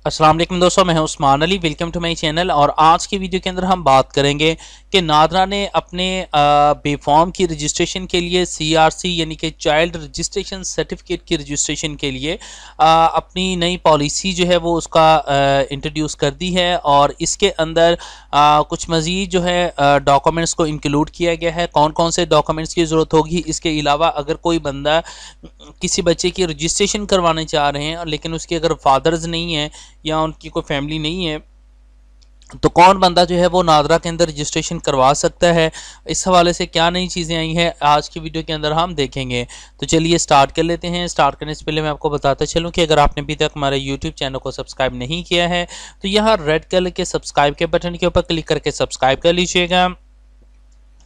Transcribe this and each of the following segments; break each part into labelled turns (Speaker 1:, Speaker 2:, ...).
Speaker 1: अस्सलाम वालेकुम दोस्तों, मैं हूं Usman Ali. Welcome to my channel. और आज की वीडियो के अंदर हम बात करेंगे कि नादरा ने अपने बेफॉर्म की रजिस्ट्रेशन के लिए सीआरसी यानी कि चाइल्ड रजिस्ट्रेशन सर्टिफिकेट की रजिस्ट्रेशन के लिए अपनी नई पॉलिसी जो है वो उसका इंट्रोड्यूस कर दी है। और इसके अंदर कुछ मज़ीद जो है डॉक्यूमेंट्स को इंक्लूड किया गया है। कौन कौन से डॉक्यूमेंट्स की ज़रूरत होगी, इसके अलावा अगर कोई बंदा किसी बच्चे की रजिस्ट्रेशन करवाने चाह रहे हैं लेकिन उसके अगर फादर्स नहीं है या उनकी कोई फैमिली नहीं है तो कौन बंदा जो है वो नादरा के अंदर रजिस्ट्रेशन करवा सकता है, इस हवाले से क्या नई चीज़ें आई हैं आज की वीडियो के अंदर हम देखेंगे। तो चलिए स्टार्ट कर लेते हैं। स्टार्ट करने से पहले मैं आपको बताता चलूं कि अगर आपने अभी तक हमारे यूट्यूब चैनल को सब्सक्राइब नहीं किया है तो यहाँ रेड कलर के सब्सक्राइब के बटन के ऊपर क्लिक करके सब्सक्राइब कर लीजिएगा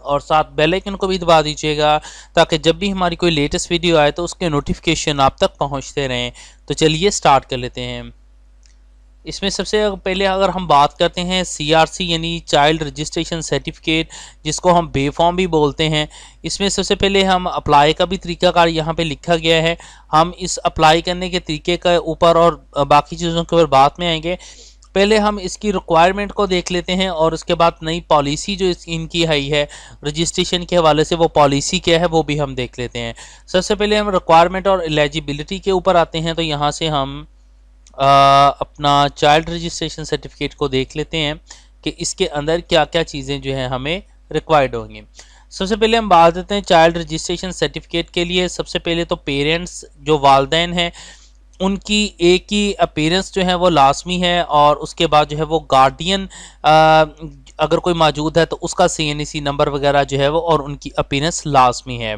Speaker 1: और साथ बेल आइकन को भी दबा दीजिएगा ताकि जब भी हमारी कोई लेटेस्ट वीडियो आए तो उसके नोटिफिकेशन आप तक पहुंचते रहें। तो चलिए स्टार्ट कर लेते हैं। इसमें सबसे पहले अगर हम बात करते हैं सीआरसी यानी चाइल्ड रजिस्ट्रेशन सर्टिफिकेट, जिसको हम बेफॉर्म भी बोलते हैं। इसमें सबसे पहले हम अप्लाई का भी तरीकाकार यहाँ पे लिखा गया है। हम इस अप्लाई करने के तरीके के ऊपर और बाकी चीज़ों के ऊपर बाद में आएंगे। पहले हम इसकी रिक्वायरमेंट को देख लेते हैं और उसके बाद नई पॉलिसी जो इनकी आई है रजिस्ट्रेशन के हवाले से, वो पॉलिसी क्या है वो भी हम देख लेते हैं। सबसे पहले हम रिक्वायरमेंट और एलिजिबिलिटी के ऊपर आते हैं। तो यहाँ से हम अपना चाइल्ड रजिस्ट्रेशन सर्टिफिकेट को देख लेते हैं कि इसके अंदर क्या क्या चीज़ें जो है हमें रिक्वायर्ड होंगी। सबसे पहले हम बात करते हैं चाइल्ड रजिस्ट्रेशन सर्टिफिकेट के लिए। सबसे पहले तो पेरेंट्स जो वालिदैन हैं उनकी एक ही अपीयरेंस जो है वो लाजमी है, और उसके बाद जो है वो गार्डियन अगर कोई मौजूद है तो उसका सीएनसी नंबर वगैरह जो है वो और उनकी अपीयरेंस लाजमी है।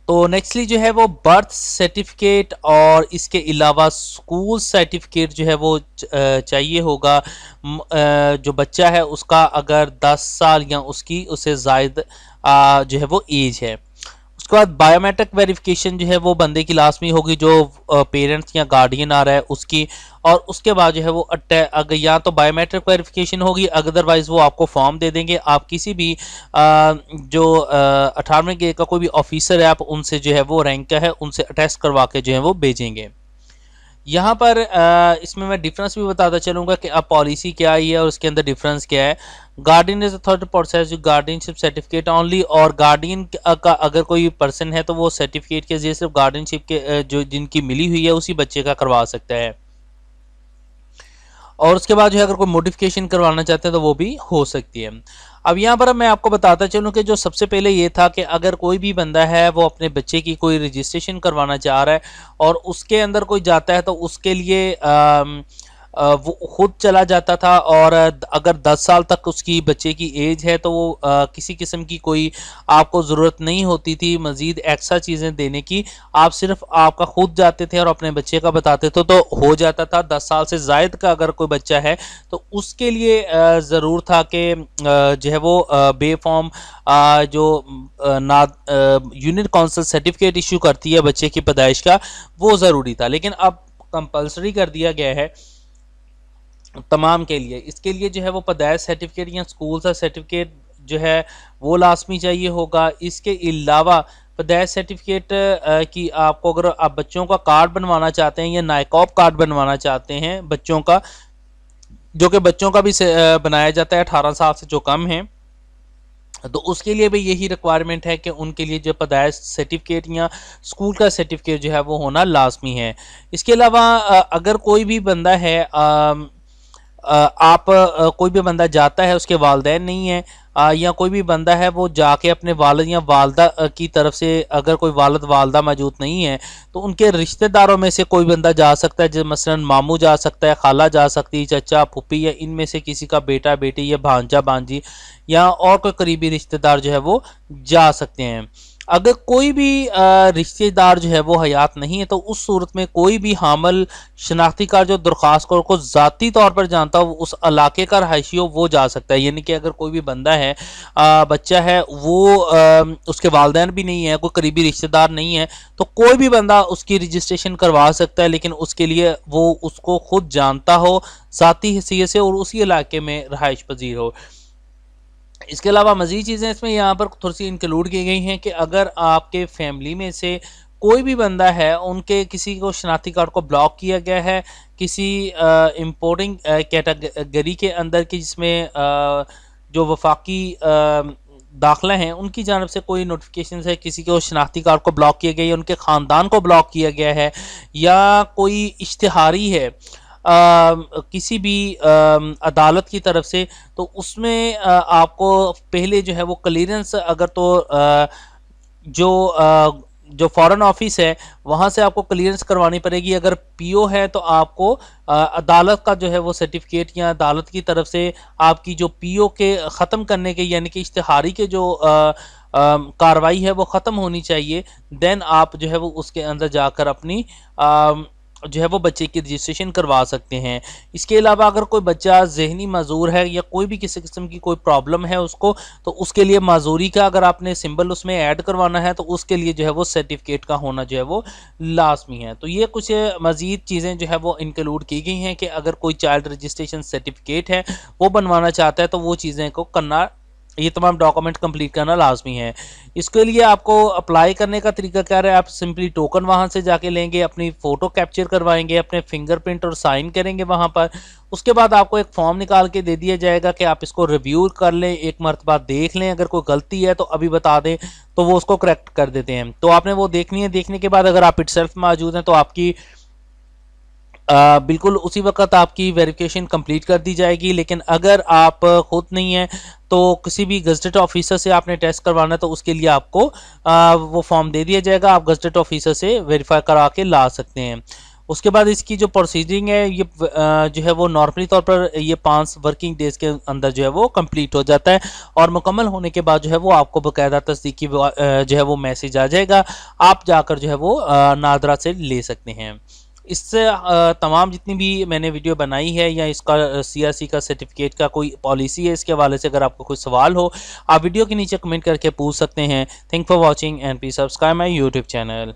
Speaker 1: तो नेक्स्टली जो है वो बर्थ सर्टिफिकेट और इसके अलावा स्कूल सर्टिफिकेट जो है वो चाहिए होगा। जो बच्चा है उसका अगर 10 साल या उससे ज़ायद जो है वो एज है। उसके बाद बायोमेट्रिक वेरिफिकेशन जो है वो बंदे की लाजमी होगी, जो पेरेंट्स या गार्डियन आ रहा है उसकी। और उसके बाद जो है वो अगर या तो बायोमेट्रिक वेरिफिकेशन होगी, अदरवाइज वो आपको फॉर्म दे देंगे। आप किसी भी जो 18वें ग्रेड का कोई भी ऑफिसर है आप उनसे जो है वो रैंक का है उनसे अटेस्ट करवा के जो है वो भेजेंगे। यहाँ पर इसमें मैं डिफरेंस भी बताता चलूँगा कि अब पॉलिसी क्या आई है और उसके अंदर डिफरेंस क्या है। Guardian is third process guardianship certificate only, और गार्डियन का अगर कोई पर्सन है तो वो सर्टिफिकेट के जरिए सिर्फ गार्डियनशिप के जो जिनकी मिली हुई है उसी बच्चे का करवा सकता है। और उसके बाद जो है अगर कोई मॉडिफिकेशन करवाना चाहते हैं तो वो भी हो सकती है। अब यहाँ पर मैं आपको बताता चलूँ कि जो सबसे पहले ये था कि अगर कोई भी बंदा है वो अपने बच्चे की कोई रजिस्ट्रेशन करवाना चाह रहा है और उसके अंदर कोई जाता है तो उसके लिए वो खुद चला जाता था, और अगर 10 साल तक उसकी बच्चे की एज है तो वो किसी किस्म की कोई आपको ज़रूरत नहीं होती थी मज़ीद एक्स्ट्रा चीज़ें देने की। आप सिर्फ आपका खुद जाते थे और अपने बच्चे का बताते थे तो हो जाता था। 10 साल से ज़ायद का अगर कोई बच्चा है तो उसके लिए ज़रूर था कि जो है वो बेफॉर्म जो यूनियन काउंसिल सर्टिफिकेट इशू करती है बच्चे की पैदाइश का, वो ज़रूरी था। लेकिन अब कंपल्सरी कर दिया गया है तमाम के लिए। इसके लिए जो है वो पैदाइश सर्टिफिकेट या स्कूल का सर्टिफिकेट जो है वो लाजमी चाहिए होगा। इसके अलावा पैदाइश सर्टिफिकेट की आपको अगर आप बच्चों का कार्ड बनवाना चाहते हैं या नाइकॉब कार्ड बनवाना चाहते हैं बच्चों का, जो कि बच्चों का भी बनाया जाता है 18 साल से जो कम है, तो उसके लिए भी यही रिक्वायरमेंट है कि उनके लिए जो पैदाइश सर्टिफिकेट या स्कूल का सर्टिफिकेट जो है वो होना लाजमी है। इसके अलावा अगर कोई भी बंदा है कोई भी बंदा जाता है उसके वालिदैन नहीं है, या कोई भी बंदा है वो जाके अपने वालिद या वालदा की तरफ से अगर कोई वालिद वालदा मौजूद नहीं है तो उनके रिश्तेदारों में से कोई बंदा जा सकता है। जैसे मसलन मामू जा सकता है, खाला जा सकती है, चचा फूफी या इनमें से किसी का बेटा बेटी या भांजा भांजी या और कोई करीबी रिश्तेदार जो है वो जा सकते हैं। अगर कोई भी रिश्तेदार जो है वो हयात नहीं है तो उस सूरत में कोई भी हामिल शनाख्ती कार्ड जो दरख्वास्त को ज़ाती तौर पर जानता हो उस इलाके का रहायशी हो वो जा सकता है। यानी कि अगर कोई भी बंदा है बच्चा है वो उसके वालिदैन भी नहीं है, कोई करीबी रिश्तेदार नहीं है, तो कोई भी बंदा उसकी रजिस्ट्रेशन करवा सकता है, लेकिन उसके लिए वो उसको खुद जानता हो ज़ाती हैसियत से और उसी इलाके में रहायश पजीर हो। इसके अलावा मज़ीद चीज़ें इसमें यहाँ पर थोड़ी सी इंक्लूड की गई हैं कि अगर आपके फैमिली में से कोई भी बंदा है उनके किसी को शनाख्ती कार्ड को ब्लॉक किया गया है किसी इम्पोर्टिंग कैटेगरी के अंदर की, जिसमें जो वफाकी दाखिला हैं उनकी जानब से कोई नोटिफिकेशन है, किसी को शनाख्ती कार्ड को ब्लॉक किया गया है, उनके ख़ानदान को ब्लॉक किया गया है, या कोई इश्तिहारी है किसी भी अदालत की तरफ से, तो उसमें आपको पहले जो है वो क्लियरेंस, अगर तो जो फॉरेन ऑफिस है वहाँ से आपको क्लियरेंस करवानी पड़ेगी। अगर पीओ है तो आपको अदालत का जो है वो सर्टिफिकेट, या अदालत की तरफ से आपकी जो पीओ के ख़त्म करने के यानी कि इश्तिहारी के जो कार्रवाई है वो ख़त्म होनी चाहिए। देन आप जो है वो उसके अंदर जाकर अपनी जो है वो बच्चे की रजिस्ट्रेशन करवा सकते हैं। इसके अलावा अगर कोई बच्चा ज़हनी माजूर है या कोई भी किसी किस्म की कोई प्रॉब्लम है उसको, तो उसके लिए माजूरी का अगर आपने सिंबल उसमें ऐड करवाना है तो उसके लिए जो है वो सर्टिफिकेट का होना जो है वो लाजमी है। तो ये कुछ मज़ीद चीज़ें जो है वो इंक्लूड की गई हैं कि अगर कोई चाइल्ड रजिस्ट्रेशन सर्टिफिकेट है वो बनवाना चाहता है तो वो चीज़ें को करना, ये तमाम डॉक्यूमेंट कंप्लीट करना लाजमी है। इसके लिए आपको अप्लाई करने का तरीका क्या है, आप सिंपली टोकन वहाँ से जाके लेंगे, अपनी फ़ोटो कैप्चर करवाएंगे, अपने फिंगरप्रिंट और साइन करेंगे वहाँ पर। उसके बाद आपको एक फॉर्म निकाल के दे दिया जाएगा कि आप इसको रिव्यू कर लें, एक मरतबा देख लें, अगर कोई गलती है तो अभी बता दें तो वो उसको करेक्ट कर देते हैं। तो आपने वो देखनी है, देखने के बाद अगर आप इटसेल्फ मौजूद हैं तो आपकी बिल्कुल उसी वक्त आपकी वेरिफिकेशन कंप्लीट कर दी जाएगी। लेकिन अगर आप खुद नहीं हैं तो किसी भी गजटेड ऑफिसर से आपने टेस्ट करवाना है तो उसके लिए आपको वो फॉर्म दे दिया जाएगा, आप गजटेड ऑफिसर से वेरीफाई करा के ला सकते हैं। उसके बाद इसकी जो प्रोसीजरिंग है ये जो है वो नॉर्मली तौर पर ये 5 वर्किंग डेज़ के अंदर जो है वो कंप्लीट हो जाता है, और मुकम्मल होने के बाद जो है वो आपको बाकायदा तस्दीकी जो है वो मैसेज आ जाएगा, आप जाकर जो है वो नादरा से ले सकते हैं। इससे तमाम जितनी भी मैंने वीडियो बनाई है या इसका सीआरसी का सर्टिफिकेट का कोई पॉलिसी है, इसके हवाले से अगर आपको कोई सवाल हो आप वीडियो के नीचे कमेंट करके पूछ सकते हैं। Thank for watching and please subscribe my YouTube channel.